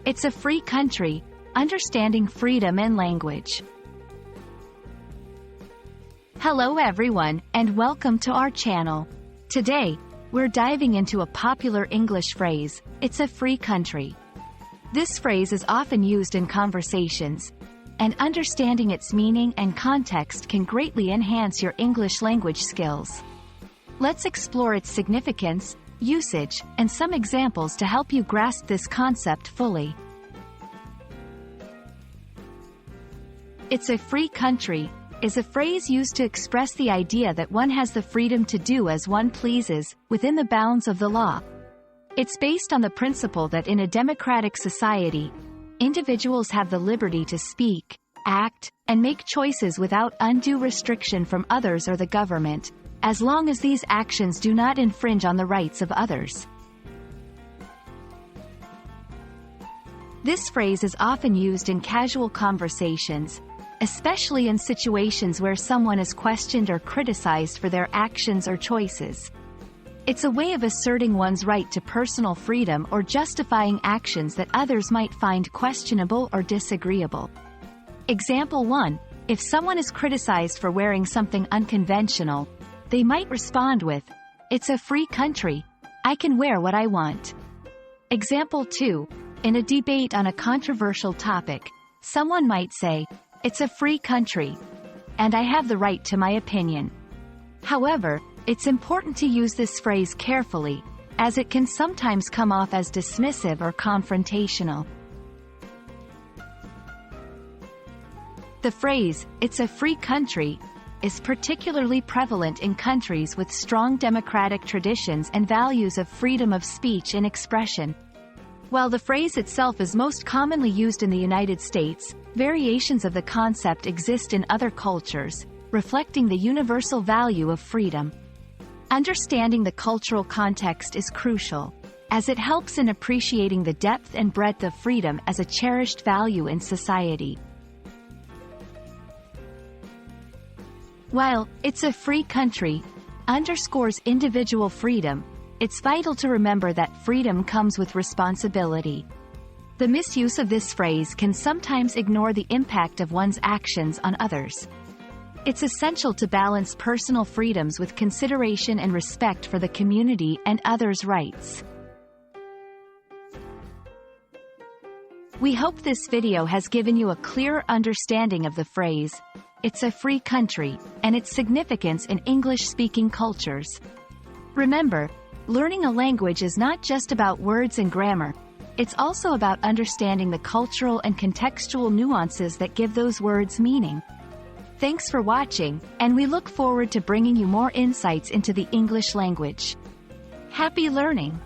It's a free country, understanding freedom and language. Hello everyone, and welcome to our channel. Today, we're diving into a popular English phrase, it's a free country. This phrase is often used in conversations, and understanding its meaning and context can greatly enhance your English language skills. Let's explore its significance, usage, and some examples to help you grasp this concept fully. It's a free country is a phrase used to express the idea that one has the freedom to do as one pleases, within the bounds of the law. It's based on the principle that in a democratic society, individuals have the liberty to speak, act, and make choices without undue restriction from others or the government, as long as these actions do not infringe on the rights of others. This phrase is often used in casual conversations, especially in situations where someone is questioned or criticized for their actions or choices. It's a way of asserting one's right to personal freedom or justifying actions that others might find questionable or disagreeable. Example 1. If someone is criticized for wearing something unconventional, they might respond with, "It's a free country. I can wear what I want." Example 2. In a debate on a controversial topic, someone might say, "It's a free country, and I have the right to my opinion." However, it's important to use this phrase carefully, as it can sometimes come off as dismissive or confrontational. The phrase, "it's a free country," is particularly prevalent in countries with strong democratic traditions and values of freedom of speech and expression. While the phrase itself is most commonly used in the United States, variations of the concept exist in other cultures, reflecting the universal value of freedom. Understanding the cultural context is crucial, as it helps in appreciating the depth and breadth of freedom as a cherished value in society. While "it's a free country" underscores individual freedom, it's vital to remember that freedom comes with responsibility. The misuse of this phrase can sometimes ignore the impact of one's actions on others. It's essential to balance personal freedoms with consideration and respect for the community and others' rights. We hope this video has given you a clearer understanding of the phrase, "It's a free country," and its significance in English-speaking cultures. Remember, learning a language is not just about words and grammar, it's also about understanding the cultural and contextual nuances that give those words meaning. Thanks for watching, and we look forward to bringing you more insights into the English language. Happy learning!